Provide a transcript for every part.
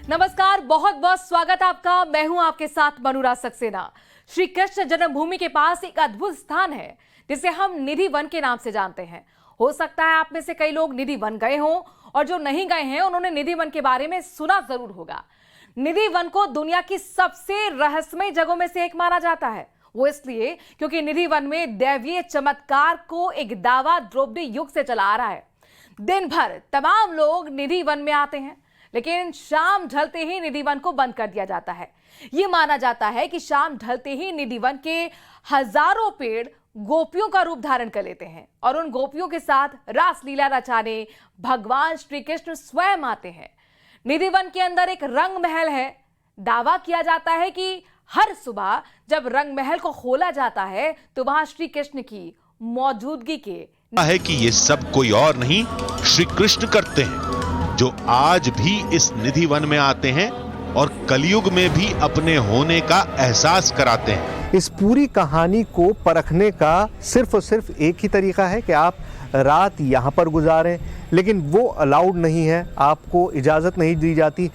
नमस्कार, बहुत बहुत स्वागत आपका। मैं हूं आपके साथ मनुरा सक्सेना। श्री कृष्ण जन्मभूमि के पास एक अद्भुत स्थान है जिसे हम निधि वन के नाम से जानते हैं। हो सकता है आप में से कई लोग निधि वन गए हों और जो नहीं गए हैं उन्होंने निधि वन के बारे में सुना जरूर होगा। निधि वन को दुनिया की सबसे रहस्यमय जगहों में से एक माना जाता है। वो इसलिए क्योंकि निधि वन में दैवीय चमत्कार को एक दावा द्रौपदी युग से चला आ रहा है। दिन भर तमाम लोग निधि वन में आते हैं, लेकिन शाम ढलते ही निधि वन को बंद कर दिया जाता है। ये माना जाता है कि शाम ढलते ही निधि वन के हजारों पेड़ गोपियों का रूप धारण कर लेते हैं और उन गोपियों के साथ रासलीला रचाने भगवान श्री कृष्ण स्वयं आते हैं। निधि वन के अंदर एक रंग महल है। दावा किया जाता है कि हर सुबह जब रंग महल को खोला जाता है तो वहां श्री कृष्ण की मौजूदगी के है कि ये सब कोई और नहीं श्री कृष्ण करते हैं, जो आज भी इस निधि वन में आते हैं और कलयुग में भी अपने होने का एहसास कराते हैं। इस पूरी कहानी को परखने का सिर्फ और सिर्फ एक ही तरीका है कि आप रात यहाँ पर गुजारें, लेकिन वो अलाउड नहीं है, आपको इजाजत नहीं दी जाती।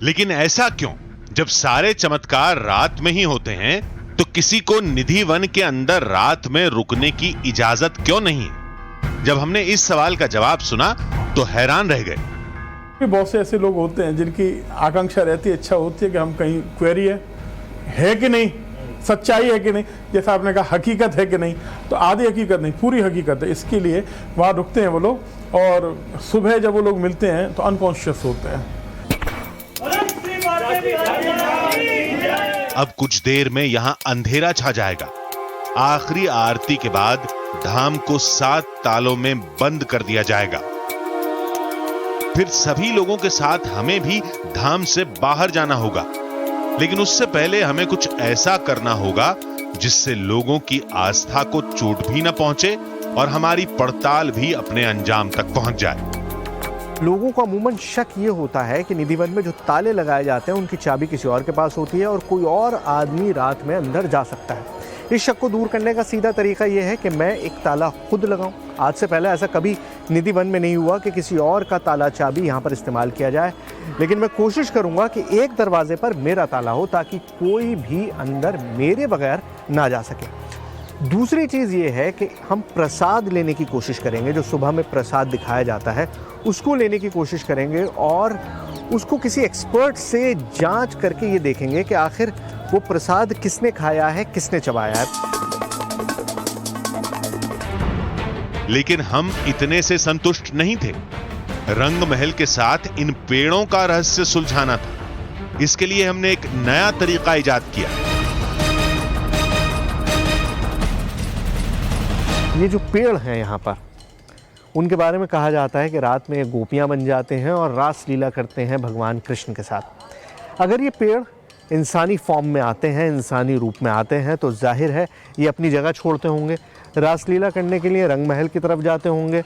लेकिन ऐसा क्यों? जब सारे चमत्कार रात में ही होते हैं तो किसी को निधि वन के अंदर रात में रुकने की इजाजत क्यों नहीं है? जब हमने इस सवाल का जवाब सुना तो हैरान रह गए। बहुत से ऐसे लोग होते हैं जिनकी आकांक्षा रहती है, इच्छा होती है कि हम कहीं क्वेरी है कि नहीं, सच्चाई है कि नहीं, जैसा आपने कहा हकीकत है कि नहीं, तो आधी हकीकत नहीं पूरी हकीकत है। इसके लिए वहाँ रुकते हैं वो लोग और सुबह जब वो लोग मिलते हैं तो अनकॉन्शियस होते हैं। अब कुछ देर में यहां अंधेरा छा जाएगा। आखिरी आरती के बाद धाम को 7 तालों में बंद कर दिया जाएगा। फिर सभी लोगों के साथ हमें भी धाम से बाहर जाना होगा, लेकिन उससे पहले हमें कुछ ऐसा करना होगा जिससे लोगों की आस्था को चोट भी न पहुंचे और हमारी पड़ताल भी अपने अंजाम तक पहुंच जाए। लोगों को अमूमन शक ये होता है कि निधि वन में जो ताले लगाए जाते हैं उनकी चाबी किसी और के पास होती है और कोई और आदमी रात में अंदर जा सकता है। इस शक को दूर करने का सीधा तरीका ये है कि मैं एक ताला खुद लगाऊं। आज से पहले ऐसा कभी निधि वन में नहीं हुआ कि किसी और का ताला चाबी यहाँ पर इस्तेमाल किया जाए, लेकिन मैं कोशिश करूँगा कि एक दरवाजे पर मेरा ताला हो ताकि कोई भी अंदर मेरे बगैर ना जा सके। दूसरी चीज़ ये है कि हम प्रसाद लेने की कोशिश करेंगे। जो सुबह में प्रसाद दिखाया जाता है उसको लेने की कोशिश करेंगे और उसको किसी एक्सपर्ट से जांच करके ये देखेंगे कि आखिर वो प्रसाद किसने खाया है, किसने चबाया है। लेकिन हम इतने से संतुष्ट नहीं थे। रंग महल के साथ इन पेड़ों का रहस्य सुलझाना था। इसके लिए हमने एक नया तरीका इजाद किया। ये जो पेड़ हैं यहाँ पर, उनके बारे में कहा जाता है कि रात में गोपियाँ बन जाते हैं और रास लीला करते हैं भगवान कृष्ण के साथ। अगर ये पेड़ इंसानी फॉर्म में आते हैं, इंसानी रूप में आते हैं, तो जाहिर है ये अपनी जगह छोड़ते होंगे, रासलीला करने के लिए रंग महल की तरफ जाते होंगे,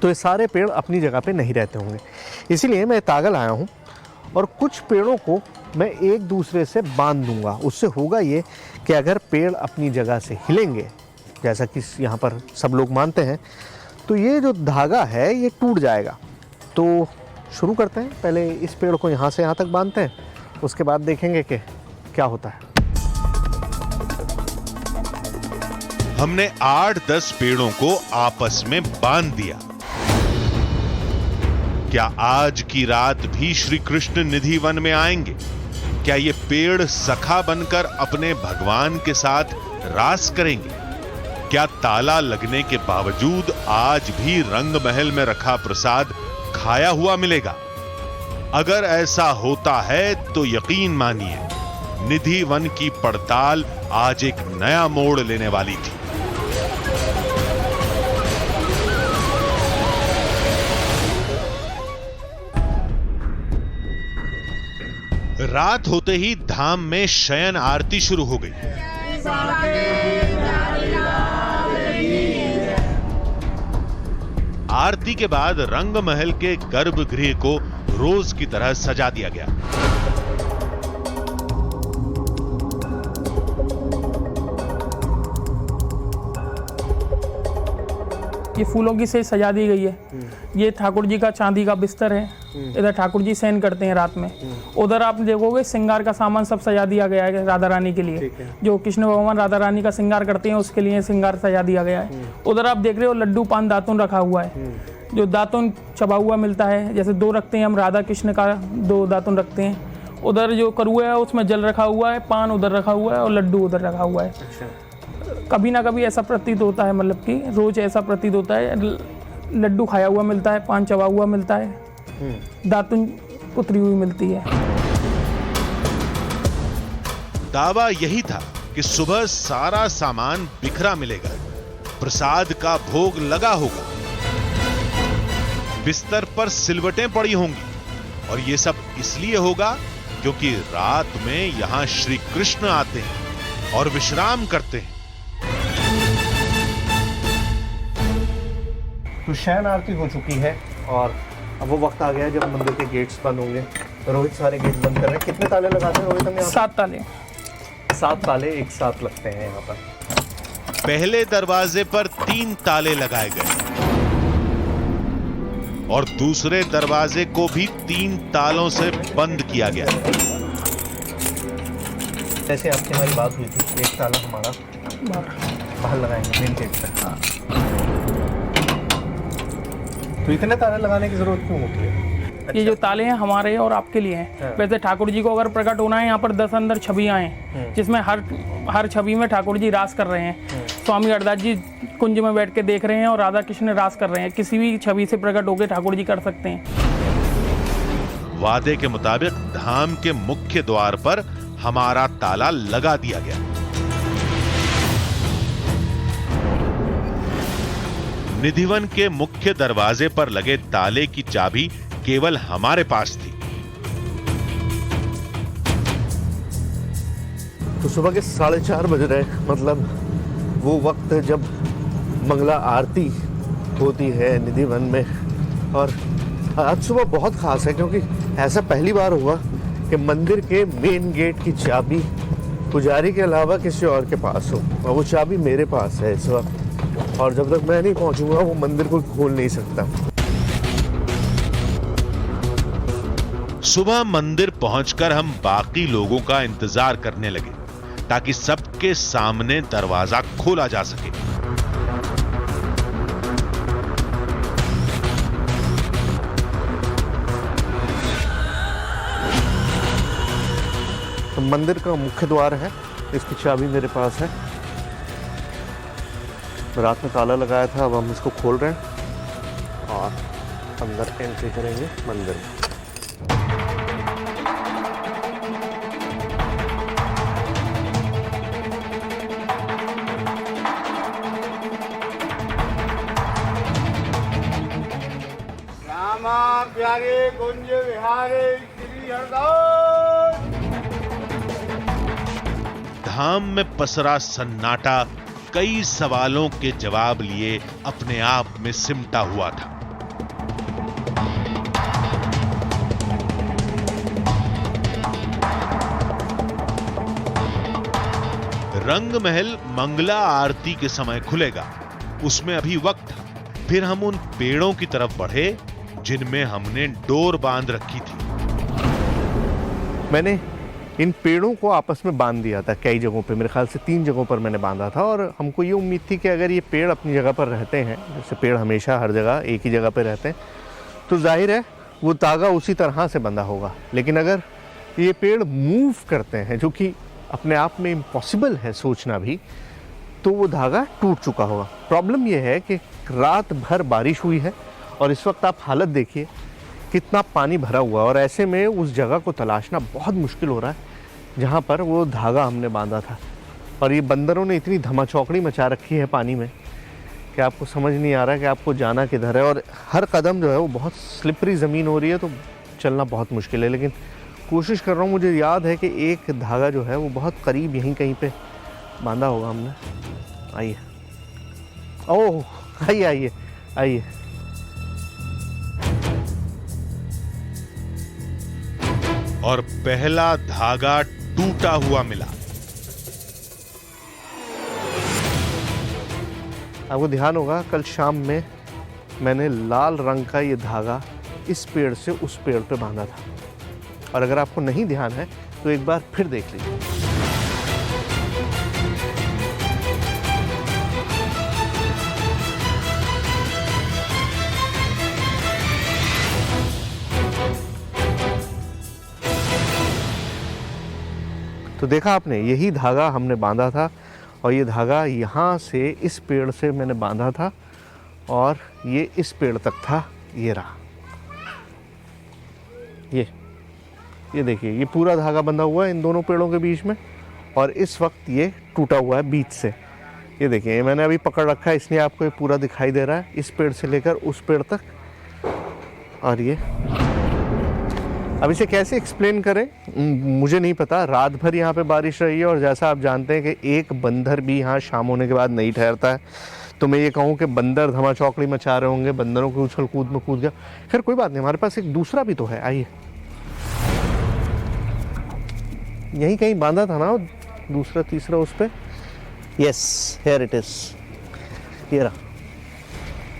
तो ये सारे पेड़ अपनी जगह पे नहीं रहते होंगे। इसीलिए मैं तागा लाया हूँ और कुछ पेड़ों को मैं एक दूसरे से बांध दूँगा। उससे होगा ये कि अगर पेड़ अपनी जगह से हिलेंगे, जैसा कि यहाँ पर सब लोग मानते हैं, तो ये जो धागा है ये टूट जाएगा। तो शुरू करते हैं। पहले इस पेड़ को यहाँ से यहाँ तक बांधते हैं, उसके बाद देखेंगे कि क्या होता है। हमने 8-10 पेड़ों को आपस में बांध दिया। क्या आज की रात भी श्री कृष्ण निधि वन में आएंगे? क्या ये पेड़ सखा बनकर अपने भगवान के साथ रास करेंगे? क्या ताला लगने के बावजूद आज भी रंग महल में रखा प्रसाद खाया हुआ मिलेगा? अगर ऐसा होता है तो यकीन मानिए, निधि वन की पड़ताल आज एक नया मोड़ लेने वाली थी। रात होते ही धाम में शयन आरती शुरू हो गई। आरती के बाद रंग महल के गर्भगृह को रोज की तरह सजा दिया गया। ये फूलों की से सजा दी गई है। ये ठाकुर जी का चांदी का बिस्तर है, इधर ठाकुर जी शयन करते हैं रात में। उधर आप देखोगे श्रृंगार का सामान सब सजा दिया गया है राधा रानी के लिए, जो कृष्ण भगवान राधा रानी का श्रृंगार करते हैं उसके लिए श्रृंगार सजा दिया गया है। उधर आप देख रहे हो लड्डू पान दातुन रखा हुआ है, जो दातुन चबा हुआ मिलता है, जैसे 2 रखते हैं हम राधा कृष्ण का 2 दातुन रखते हैं। उधर जो करुआ है उसमें जल रखा हुआ है, पान उधर रखा हुआ है और लड्डू उधर रखा हुआ है। कभी ना कभी ऐसा प्रतीत होता है, मतलब कि रोज ऐसा प्रतीत होता है, लड्डू खाया हुआ मिलता है, पान चबा हुआ मिलता है, दातुन उतरी हुई मिलती है। दावा यही था कि सुबह सारा सामान बिखरा मिलेगा, प्रसाद का भोग लगा होगा, बिस्तर पर सिलवटें पड़ी होंगी और ये सब इसलिए होगा क्योंकि रात में यहां श्री कृष्ण आते हैं और विश्राम करते हैं। तो शयन आरती हो चुकी है और अब वो वक्त आ गया है जब मंदिर के गेट्स बंद होंगे। रोहित सारे गेट बंद कर रहे हैं। कितने ताले लगाते हैं रोहित? हम यहाँ 7 ताले। 7 ताले एक साथ लगते हैं यहाँ पर। पहले दरवाजे पर 3 ताले लगाए गए और दूसरे दरवाजे को भी 3 तालों से बंद किया गया। जैसे आपकी हमारी बात हुई थी, एक ताला हमारा बाहर लगाएंगे मेन गेट पर। तो इतने ताले लगाने की जरूरत क्यों होती है? ये जो ताले हैं हमारे और आपके लिए हैं। वैसे ठाकुर जी को अगर प्रकट होना है, यहाँ पर 10 अंदर छवियाँ हैं, जिसमें हर छवि में ठाकुर जी रास कर रहे हैं। स्वामी हरदास जी कुंज में बैठ के देख रहे हैं और राधा कृष्ण रास कर रहे हैं। किसी भी छवि से प्रकट होकर ठाकुर जी कर सकते हैं। वादे के मुताबिक धाम के मुख्य द्वार पर हमारा ताला लगा दिया गया। निधिवन के मुख्य दरवाजे पर लगे ताले की चाबी केवल हमारे पास थी। तो सुबह के 4:30 बज रहे, मतलब वो वक्त जब मंगला आरती होती है निधिवन में। और आज सुबह बहुत खास है क्योंकि ऐसा पहली बार हुआ कि मंदिर के मेन गेट की चाबी पुजारी के अलावा किसी और के पास हो, और वो चाबी मेरे पास है इस वक्त। और जब तक मैं नहीं पहुंचूंगा वो मंदिर को खोल नहीं सकता। सुबह मंदिर पहुंचकर हम बाकी लोगों का इंतजार करने लगे ताकि सबके सामने दरवाजा खोला जा सके। तो मंदिर का मुख्य द्वार है, इसकी चाबी मेरे पास है। रात में ताला लगाया था, अब हम इसको खोल रहे हैं और अंदर एंट्री करेंगे मंदिर में। रामा प्यारे कुंज विहारे श्री हरदास। धाम में पसरा सन्नाटा कई सवालों के जवाब लिए अपने आप में सिमटा हुआ था। रंग महल मंगला आरती के समय खुलेगा, उसमें अभी वक्त था। फिर हम उन पेड़ों की तरफ बढ़े जिनमें हमने डोर बांध रखी थी। मैंने इन पेड़ों को आपस में बांध दिया था कई जगहों पे, मेरे ख्याल से 3 जगहों पर मैंने बांधा था। और हमको ये उम्मीद थी कि अगर ये पेड़ अपनी जगह पर रहते हैं, जैसे पेड़ हमेशा हर जगह एक ही जगह पर रहते हैं, तो जाहिर है वो धागा उसी तरह से बंधा होगा। लेकिन अगर ये पेड़ मूव करते हैं, जो कि अपने आप में इम्पॉसिबल है सोचना भी, तो वो धागा टूट चुका होगा। प्रॉब्लम ये है कि रात भर बारिश हुई है और इस वक्त आप हालत देखिए कितना पानी भरा हुआ है, और ऐसे में उस जगह को तलाशना बहुत मुश्किल हो रहा है जहाँ पर वो धागा हमने बांधा था। और ये बंदरों ने इतनी धमाचौकड़ी मचा रखी है पानी में कि आपको समझ नहीं आ रहा है कि आपको जाना किधर है। और हर कदम जो है वो बहुत स्लिपरी ज़मीन हो रही है, तो चलना बहुत मुश्किल है। लेकिन कोशिश कर रहा हूँ। मुझे याद है कि एक धागा जो है वो बहुत करीब यहीं कहीं पे बांधा होगा हमने। आइए, ओह आइए आइए आइए। और पहला धागा टूटा हुआ मिला। आपको ध्यान होगा कल शाम में मैंने लाल रंग का ये धागा इस पेड़ से उस पेड़ पे बांधा था, और अगर आपको नहीं ध्यान है तो एक बार फिर देख लीजिए। तो देखा आपने, यही धागा हमने बांधा था, और ये धागा यहाँ से इस पेड़ से मैंने बांधा था और ये इस पेड़ तक था। ये रहा, ये देखिए, ये पूरा धागा बंधा हुआ है इन दोनों पेड़ों के बीच में, और इस वक्त ये टूटा हुआ है बीच से। ये देखिए, ये मैंने अभी पकड़ रखा है, इसलिए आपको ये पूरा दिखाई दे रहा है, इस पेड़ से लेकर उस पेड़ तक। और ये अब इसे कैसे एक्सप्लेन करें मुझे नहीं पता। रात भर यहाँ पे बारिश रही है, और जैसा आप जानते हैं कि एक बंदर भी यहाँ शाम होने के बाद नहीं ठहरता है, तो मैं ये कहूँ कि बंदर धमा चौकड़ी मचा रहे होंगे, बंदरों के उछल कूद में कूद गया। खैर कोई बात नहीं, हमारे पास एक दूसरा भी तो है। आइए, यहीं कहीं बांधा था ना दूसरा तीसरा उस पर। यस, हियर इट इज, ये रहा।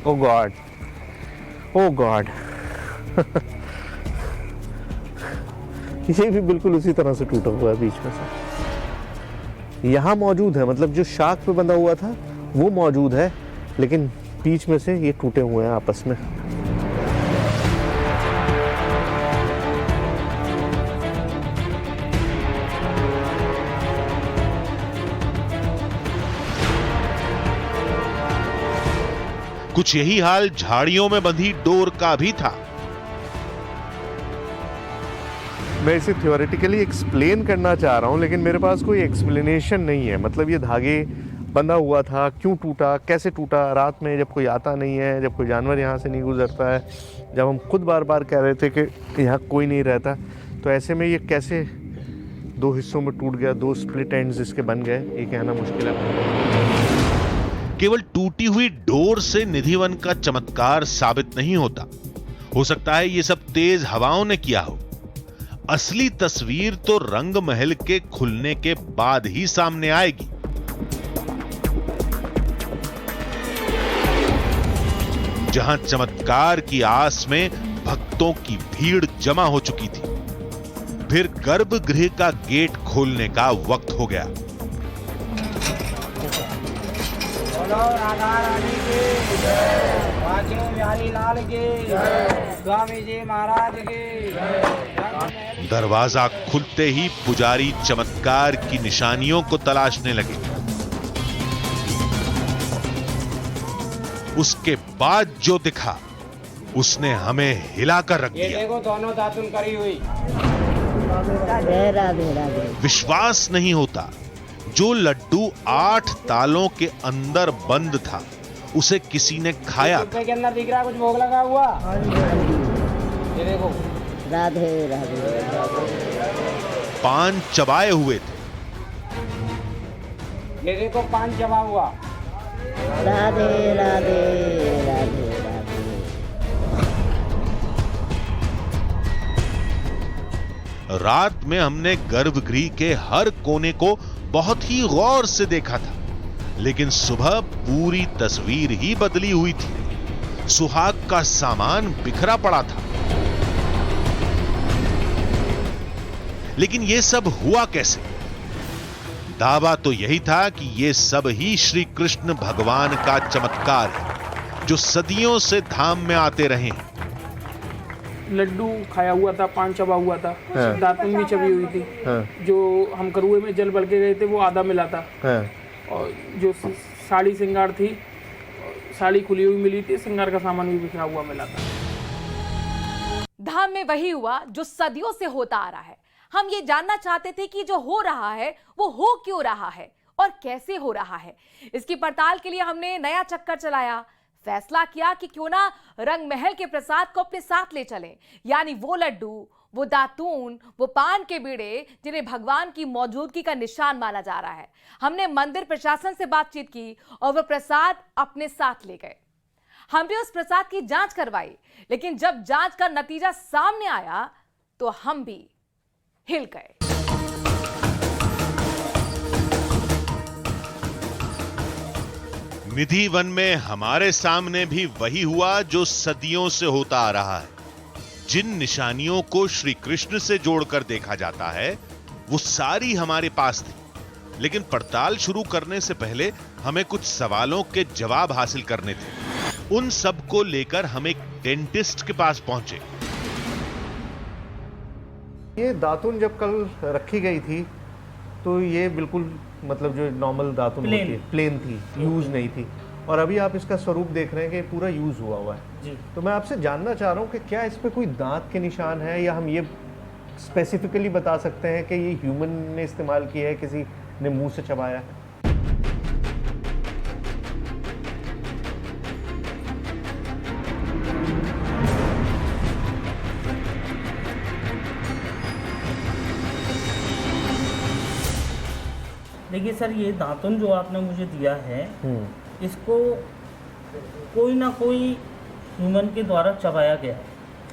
ओ गॉड, ओ गॉड ये भी बिल्कुल उसी तरह से टूटा हुआ है बीच में से। यहाँ मौजूद है, मतलब जो शाख पे बंधा हुआ था वो मौजूद है, लेकिन बीच में से ये टूटे हुए हैं आपस में। कुछ यही हाल झाड़ियों में बंधी डोर का भी था। मैं इसे थ्योरेटिकली एक्सप्लेन करना चाह रहा हूँ, लेकिन मेरे पास कोई एक्सप्लेनेशन नहीं है। मतलब ये धागे बंधा हुआ था, क्यों टूटा, कैसे टूटा, रात में जब कोई आता नहीं है, जब कोई जानवर यहाँ से नहीं गुजरता है, जब हम खुद बार बार कह रहे थे कि यहाँ कोई नहीं रहता, तो ऐसे में ये कैसे दो हिस्सों में टूट गया, दो स्प्लिट एंड्स इसके बन गए, ये कहना मुश्किल है। केवल टूटी हुई डोर से निधिवन का चमत्कार साबित नहीं होता। हो सकता है ये सब तेज हवाओं ने किया हो। असली तस्वीर तो रंग महल के खुलने के बाद ही सामने आएगी। जहां चमत्कार की आस में भक्तों की भीड़ जमा हो चुकी थी। फिर गर्भगृह का गेट खोलने का वक्त हो गया। बोलो राधा रानी की जय, बांके बिहारी लाल की जय, स्वामी जी महाराज की जय। दरवाजा खुलते ही पुजारी चमत्कार की निशानियों को तलाशने लगे। उसके बाद जो दिखा उसने हमें हिलाकर रख ये दिया। देखो दोनों दातुन करी हुई। विश्वास नहीं होता, जो लड्डू 8 तालों के अंदर बंद था उसे किसी ने खाया। डिब्बे के अंदर दिख रहा है कुछ भोग लगा हुआ। ये देखो, राधे राधे पान चबाए हुए थे। ये देखो पान चबा हुआ। राधे राधे राधे राधे। रात में हमने गर्भगृह के हर कोने को बहुत ही गौर से देखा था, लेकिन सुबह पूरी तस्वीर ही बदली हुई थी। सुहाग का सामान बिखरा पड़ा था। लेकिन यह सब हुआ कैसे? दावा तो यही था कि यह सब ही श्री कृष्ण भगवान का चमत्कार है, जो सदियों से धाम में आते रहे हैं। लड्डू खाया हुआ था, पान चबा हुआ था, दातुन भी चबी हुई थी। जो हम करुए में जल भर के गए थे वो आधा मिला था। और जो साड़ी श्रृंगार थी, साड़ी खुली हुई मिली थी, श्रृंगार का सामान भी बिखरा हुआ मिला था। धाम में वही हुआ जो सदियों से होता आ रहा है। हम ये जानना चाहते थे कि जो हो रहा है वो हो क्यों रहा है और कैसे हो रहा है। इसकी पड़ताल के लिए हमने नया चक्कर चलाया। फैसला किया कि क्यों ना रंग महल के प्रसाद को अपने साथ ले चलें, यानी वो लड्डू, वो दातून, वो पान के बीड़े जिन्हें भगवान की मौजूदगी का निशान माना जा रहा है। हमने मंदिर प्रशासन से बातचीत की और वो प्रसाद अपने साथ ले गए। हमने उस प्रसाद की जांच करवाई, लेकिन जब जांच का नतीजा सामने आया तो हम भी हिल गए। निधि वन में हमारे सामने भी वही हुआ जो सदियों से होता आ रहा है। जिन निशानियों को श्री कृष्ण से जोड़कर देखा जाता है वो सारी हमारे पास थी, लेकिन पड़ताल शुरू करने से पहले हमें कुछ सवालों के जवाब हासिल करने थे। उन सब को लेकर हम एक डेंटिस्ट के पास पहुंचे। ये दातुन जब कल रखी गई थी तो ये बिल्कुल मतलब जो नॉर्मल दातुन होती है प्लेन थी, यूज नहीं थी, और अभी आप इसका स्वरूप देख रहे हैं कि पूरा यूज हुआ है जी। तो मैं आपसे जानना चाह रहा हूँ कि क्या इस पे कोई दांत के निशान है, या हम ये स्पेसिफिकली बता सकते हैं कि ये ह्यूमन ने इस्तेमाल किया है, किसी ने मुंह से चबाया है? देखिए सर, ये दातुन जो आपने मुझे दिया है इसको कोई ना कोई ह्यूमन के द्वारा चबाया गया है।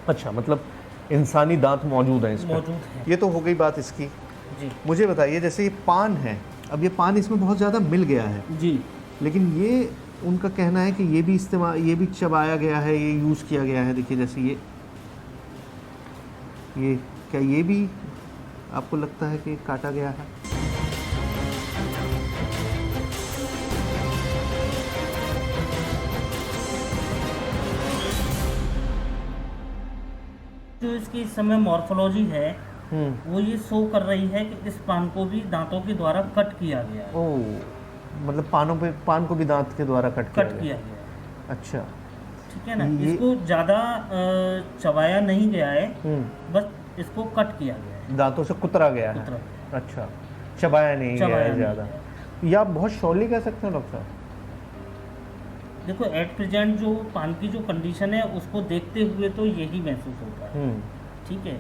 अच्छा, मतलब इंसानी दांत मौजूद हैं इसमें? मौजूद है ये तो हो गई बात इसकी। जी मुझे बताइए, जैसे ये पान है, अब ये पान इसमें बहुत ज़्यादा मिल गया है जी। लेकिन ये उनका कहना है कि ये भी इस्तेमाल, ये भी चबाया गया है, ये यूज़ किया गया है। देखिए जैसे ये क्या ये भी आपको लगता है कि काटा गया है? जो इसकी इस समय मॉर्फोलॉजी है वो ये शो कर रही है कि इस पान को भी दांतों के द्वारा कट किया गया है। ओह, मतलब पान को भी दांत के द्वारा कट किया गया है। अच्छा, ठीक है ना। इसको ज़्यादा चबाया नहीं गया है, बस इसको कट किया गया है, दांतों से कुतरा गया है। अच्छा, चबाया नहीं गया है ज़्यादा। या आप बहुत श्योरली कह सकते हैं डॉक्टर साहब? देखो, एट प्रेजेंट जो पान की जो कंडीशन है उसको देखते हुए तो यही महसूस होता है। ठीक है,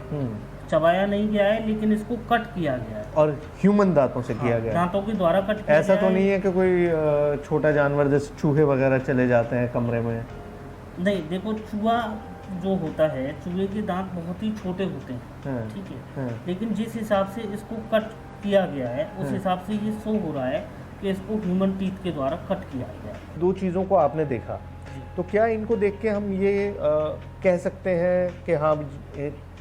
चबाया नहीं गया है लेकिन इसको कट किया गया है, और ह्यूमन दांतों से किया गया है। दांतों के द्वारा कट किया ऐसा गया तो है। नहीं है कि कोई छोटा जानवर जैसे चूहे वगैरह चले जाते हैं कमरे में? नहीं, देखो चूहा जो होता है, चूहे के दांत बहुत ही छोटे होते हैं। हाँ, ठीक है, हाँ। लेकिन जिस हिसाब से इसको कट किया गया है उस हिसाब से ये शो हो रहा है कि इसको ह्यूमन टीथ के द्वारा कट किया गया है। दो चीज़ों को आपने देखा, तो क्या इनको देख के हम ये कह सकते हैं कि हाँ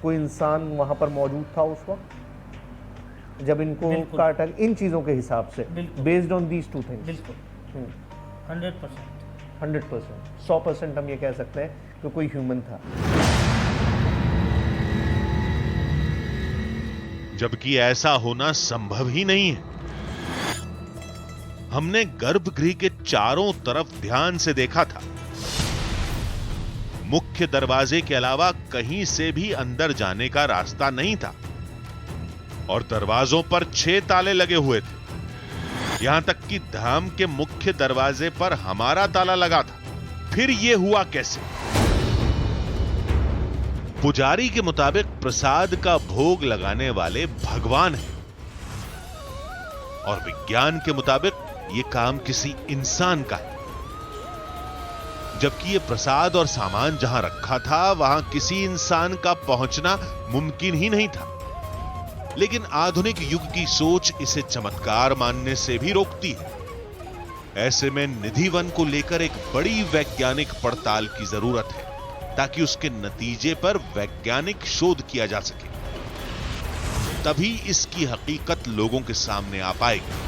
कोई इंसान वहाँ पर मौजूद था उस वक्त जब इनको काटा? इन चीज़ों के हिसाब से, based on these two things. बिल्कुल 100%। 100%, 100% हम ये कह सकते हैं कि कोई ह्यूमन था। जबकि ऐसा होना संभव ही नहीं है। हमने गर्भगृह के चारों तरफ ध्यान से देखा था। मुख्य दरवाजे के अलावा कहीं से भी अंदर जाने का रास्ता नहीं था, और दरवाजों पर 6 ताले लगे हुए थे। यहां तक कि धाम के मुख्य दरवाजे पर हमारा ताला लगा था। फिर यह हुआ कैसे? पुजारी के मुताबिक प्रसाद का भोग लगाने वाले भगवान हैं, और विज्ञान के मुताबिक यह काम किसी इंसान का है। जबकि यह प्रसाद और सामान जहां रखा था वहां किसी इंसान का पहुंचना मुमकिन ही नहीं था। लेकिन आधुनिक युग की सोच इसे चमत्कार मानने से भी रोकती है। ऐसे में निधि वन को लेकर एक बड़ी वैज्ञानिक पड़ताल की जरूरत है, ताकि उसके नतीजे पर वैज्ञानिक शोध किया जा सके। तभी इसकी हकीकत लोगों के सामने आ पाएगी।